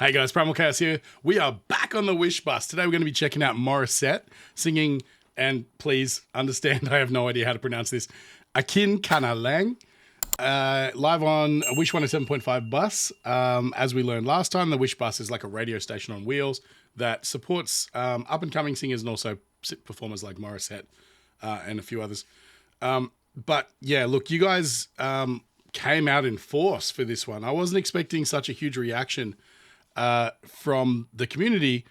Hey guys, Primal Chaos here. We are back on the Wish Bus. Today we're going to be checking out Morrisette singing, and please understand I have no idea how to pronounce this, Akin live on a Wish 107.5 bus. As we learned last time, the Wish Bus is like a radio station on wheels that supports up-and-coming singers and also performers like Morrisette and a few others. But yeah, look, you guys came out in force for this one. I wasn't expecting such a huge reaction from the community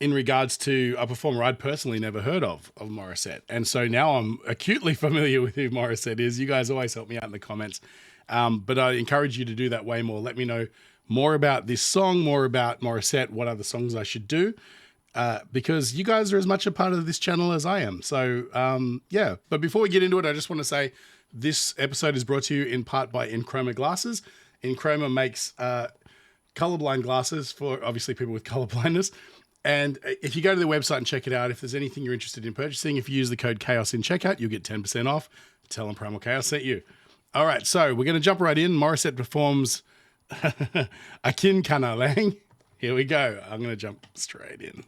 in regards to a performer I'd personally never heard of Morrisette. And so now I'm acutely familiar with who Morrisette is. You guys always help me out in the comments. But I encourage you to do that way more. Let me know more about this song, more about Morrisette, what other songs I should do, because you guys are as much a part of this channel as I am. So yeah, but before we get into it, I just want to say this episode is brought to you in part by Enchroma Glasses. Enchroma makes colorblind glasses for obviously people with color blindness. And if you go to their website and check it out, if there's anything you're interested in purchasing, if you use the code CHAOS in checkout, you'll get 10% off. Tell them Primal Chaos sent you. All right, so we're going to jump right in. Morrisette performs Akin. Here we go. I'm going to jump straight in.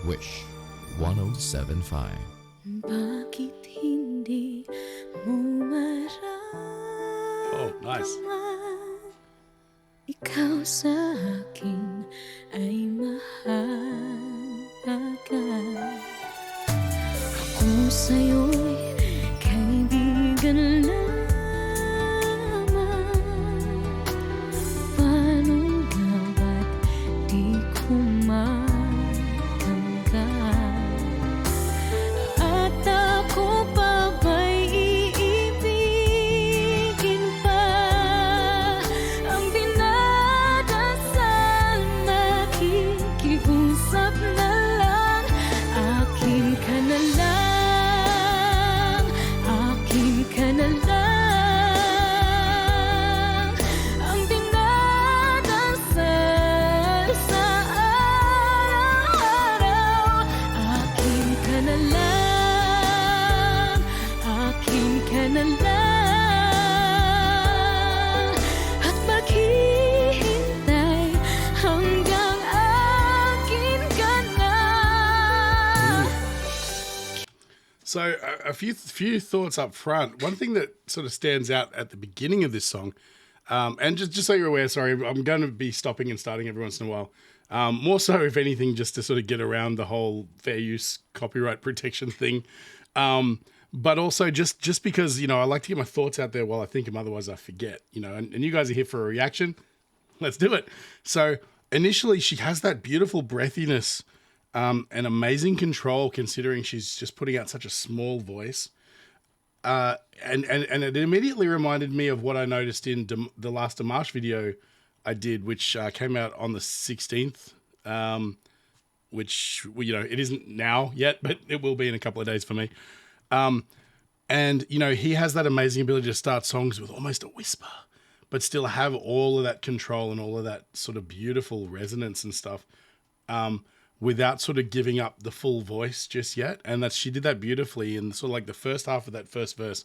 Wish 107.5. Bakit hindi mo maramdaman? Oh, nice. Ikaw sa akin ay mahalaga. Ako sa'yo'y kaibigan lamang. Paano nga ba't di ko So a few thoughts up front. One thing that sort of stands out at the beginning of this song, and just so you're aware, sorry, I'm going to be stopping and starting every once in a while. More so, if anything, just to sort of get around the whole fair use copyright protection thing. But also just because, you know, I like to get my thoughts out there while I think them, otherwise I forget, you know, and you guys are here for a reaction. Let's do it. So initially she has that beautiful breathiness, and amazing control considering she's just putting out such a small voice. And it immediately reminded me of what I noticed in the last Dimash video I did, which came out on the 16th, which, you know, it isn't now yet, but it will be in a couple of days for me. And, you know, he has that amazing ability to start songs with almost a whisper, but still have all of that control and all of that sort of beautiful resonance and stuff. Without sort of giving up the full voice just yet. And she did that beautifully in sort of like the first half of that first verse.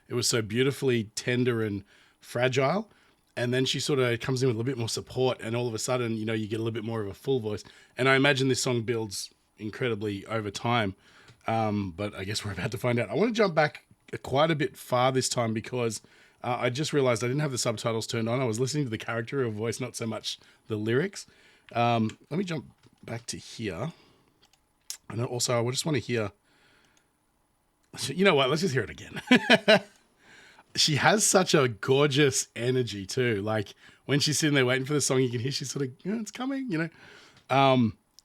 It was so beautifully tender and fragile. And then she sort of comes in with a little bit more support, and all of a sudden, you know, you get a little bit more of a full voice. And I imagine this song builds incredibly over time. But I guess we're about to find out. I want to jump back quite a bit far this time because I just realized I didn't have the subtitles turned on. I was listening to the character of voice, not so much the lyrics. Let me jump back to here. And also I just want to hear, you know what, let's just hear it again. She has such a gorgeous energy too. Like when she's sitting there waiting for the song, you can hear she's sort of, you know, it's coming, you know.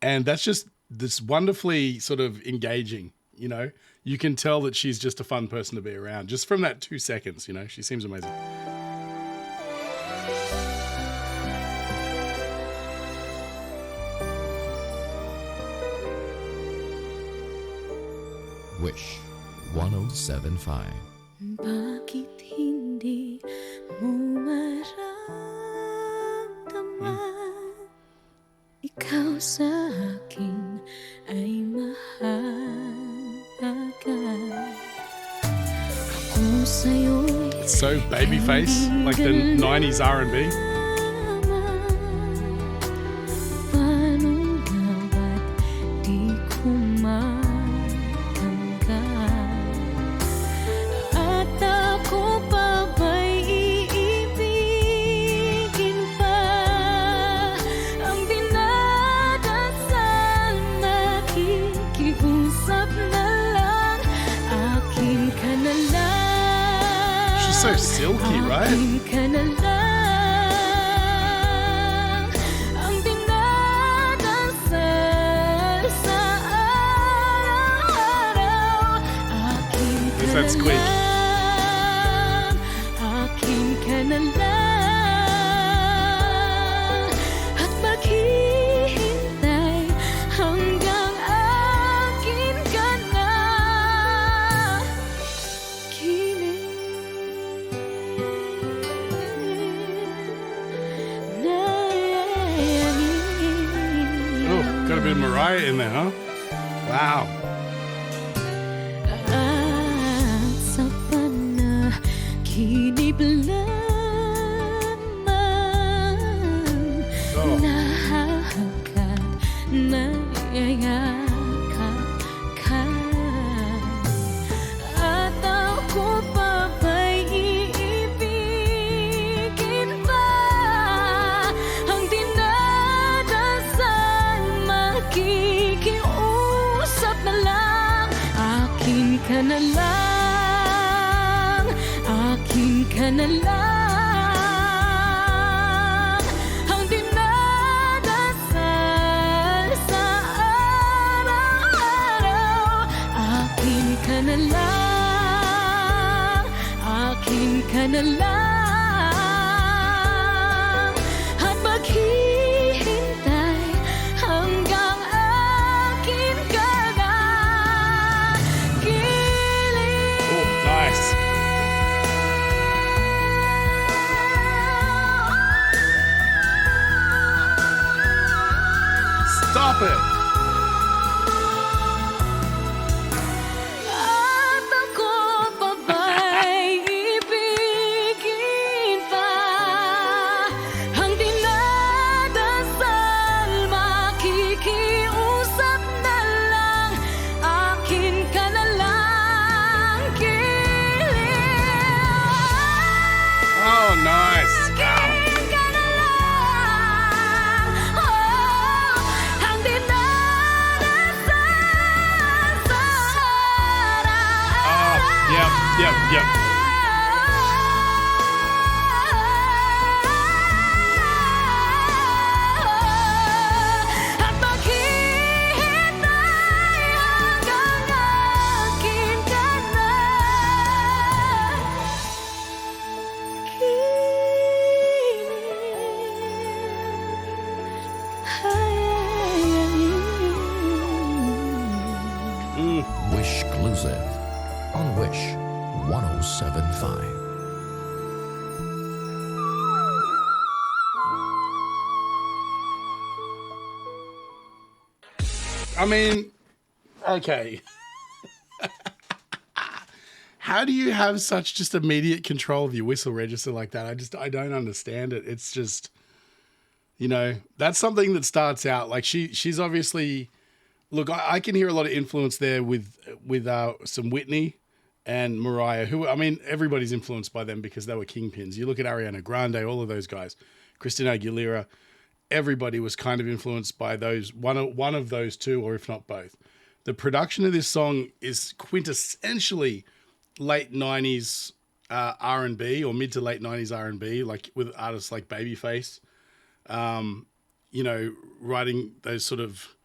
And that's just this wonderfully sort of engaging, you know. You can tell that she's just a fun person to be around just from that 2 seconds, you know. She seems amazing. Wish 1075. Bakit hindi mo maramdaman ikaw sa akin ay mahalaga. Ako sa'yo'y So babyface, like the 90s R&B. paano nga ba't di ko matanggap? At ako pa ba'y iibigin pa? Ang dinadasal, nakikiusap na lang, akin ka na lang. She's so silky, right? Akin ka na lang. Ang dinadasal sa araw-araw, akin ka Who's that na squeak? lang. Akin ka na lang. At maghihintay hanggang akin ka na. Oh, got a bit of Mariah in there, huh? Wow. At sa panaginip lamang, Oh. nahahagkat, nayayakap ka. At ako pa ba'y iibigin pa? Ang dinadasal, makikiusap na lang, akin ka na lang. Akin ka na lang. Ang dinadasal sa araw-araw, akin ka na lang. Akin ka na lang. At maghihintay hanggang akin ka na. Oh, nice. Stop it. At ako pa ba'y ibigin pa? Ang dinadasal, makikiusap na lang, akin ka na lang. Oh, nice. Akin ka na lang. Ang dinadasal sa Oh, yep, yep, yep. At maghihintay hanggang akin ka na. Mm. Wish exclusive on Wish 1075. I mean, okay. How do you have such just immediate control of your whistle register like that? I don't understand it. It's just, you know, that's something that starts out like she's obviously, look, I can hear a lot of influence there with some Whitney and Mariah, who, I mean, everybody's influenced by them because they were kingpins. You look at Ariana Grande, all of those guys, Christina Aguilera, everybody was kind of influenced by those, one of those two, or if not both. The production of this song is quintessentially late 90s R&B, or mid to late 90s R&B, like with artists like Babyface, you know, writing those sort of,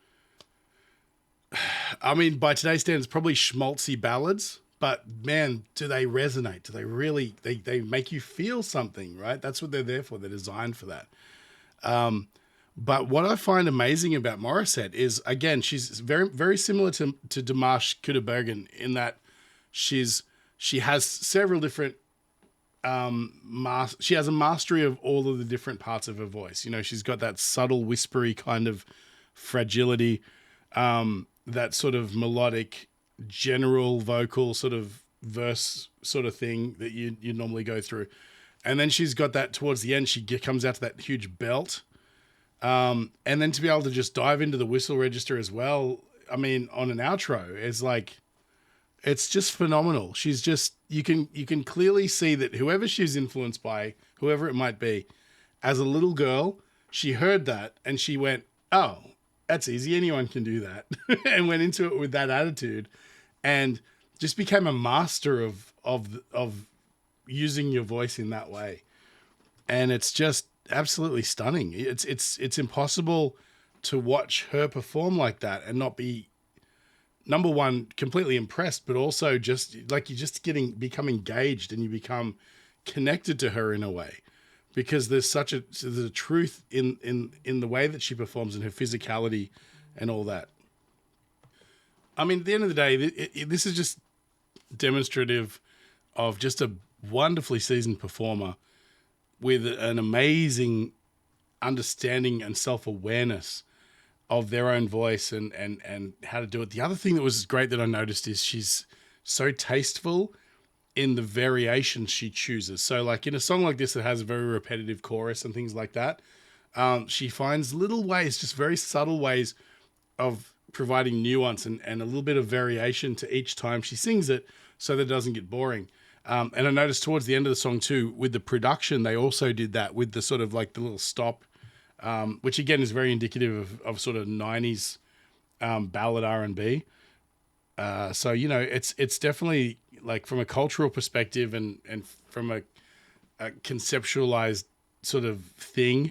I mean, by today's standards, probably schmaltzy ballads, but man, do they resonate? Do they really, they make you feel something, right? That's what they're there for. They're designed for that. But what I find amazing about Morrisette is, again, she's very, very similar to Dimash Kudaibergen in that she has several different she has a mastery of all of the different parts of her voice. You know, she's got that subtle, whispery kind of fragility, that sort of melodic, general vocal sort of verse sort of thing that you normally go through. And then she's got that towards the end, she comes out to that huge belt. And then to be able to just dive into the whistle register as well, I mean, on an outro, is like, it's just phenomenal. She's just, you can clearly see that whoever she's influenced by, whoever it might be, as a little girl, she heard that and she went, oh, that's easy. Anyone can do that. And went into it with that attitude and just became a master of using your voice in that way. And it's just absolutely stunning. It's impossible to watch her perform like that and not be, number one, completely impressed, but also just like you just become engaged and you become connected to her in a way, because there's a truth in the way that she performs and her physicality and all that. I mean, at the end of the day, this is just demonstrative of just a wonderfully seasoned performer with an amazing understanding and self-awareness of their own voice and how to do it. The other thing that was great that I noticed is she's so tasteful in the variations she chooses. So like in a song like this that has a very repetitive chorus and things like that, she finds little ways, just very subtle ways of providing nuance and a little bit of variation to each time she sings it so that it doesn't get boring. And I noticed towards the end of the song too, with the production, they also did that with the sort of like the little stop, which again is very indicative of sort of 90s ballad R&B. So, you know, it's definitely like from a cultural perspective and from a conceptualized sort of thing,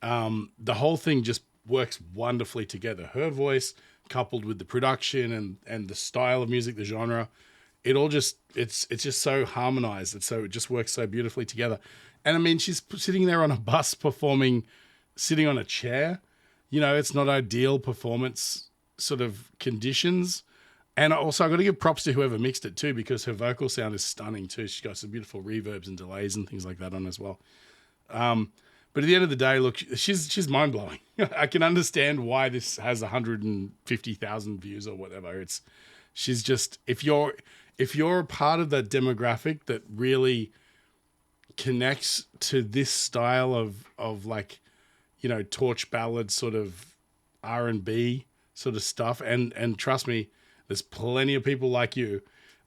the whole thing just works wonderfully together. Her voice coupled with the production and the style of music, the genre, it all just, it's just so harmonized. And so it just works so beautifully together. And I mean, she's sitting there on a bus performing, sitting on a chair, you know, it's not ideal performance sort of conditions. And also I've got to give props to whoever mixed it too, because her vocal sound is stunning too. She's got some beautiful reverbs and delays and things like that on as well. But at the end of the day, look, she's mind blowing. I can understand why this has 150,000 views or whatever. She's just, if you're a part of that demographic that really connects to this style of like, you know, torch ballad sort of R&B sort of stuff, and trust me, there's plenty of people like you.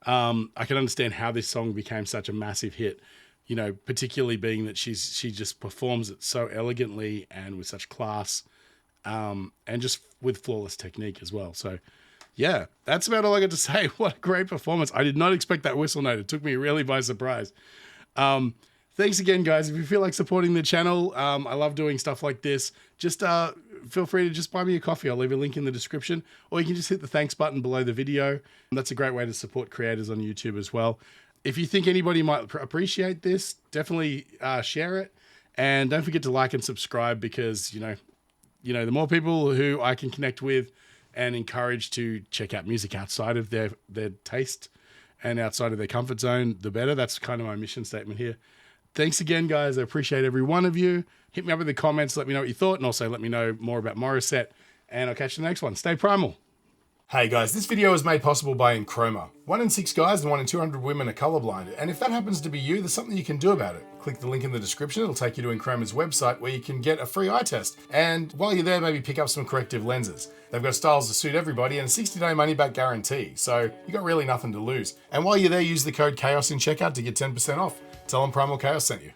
I can understand how this song became such a massive hit, you know, particularly being that she just performs it so elegantly and with such class, and just with flawless technique as well. So yeah, that's about all I got to say. What a great performance. I did not expect that whistle note. It took me really by surprise. Thanks again, guys. If you feel like supporting the channel, I love doing stuff like this. Just feel free to just buy me a coffee. I'll leave a link in the description, or you can just hit the thanks button below the video. That's a great way to support creators on YouTube as well. If you think anybody might appreciate this, definitely share it. And don't forget to like and subscribe, because, you know, the more people who I can connect with and encourage to check out music outside of their taste and outside of their comfort zone, the better. That's kind of my mission statement here. Thanks again, guys. I appreciate every one of you. Hit me up in the comments. Let me know what you thought, and also let me know more about Morrisette. And I'll catch you in the next one. Stay primal. Hey guys, this video was made possible by Enchroma. 1 in 6 guys and 1 in 200 women are colorblind, and if that happens to be you, there's something you can do about it. Click the link in the description, it'll take you to Enchroma's website where you can get a free eye test, and while you're there, maybe pick up some corrective lenses. They've got styles to suit everybody and a 60-day money-back guarantee, so you got really nothing to lose. And while you're there, use the code CHAOS in checkout to get 10% off. Tell them Primal Chaos sent you.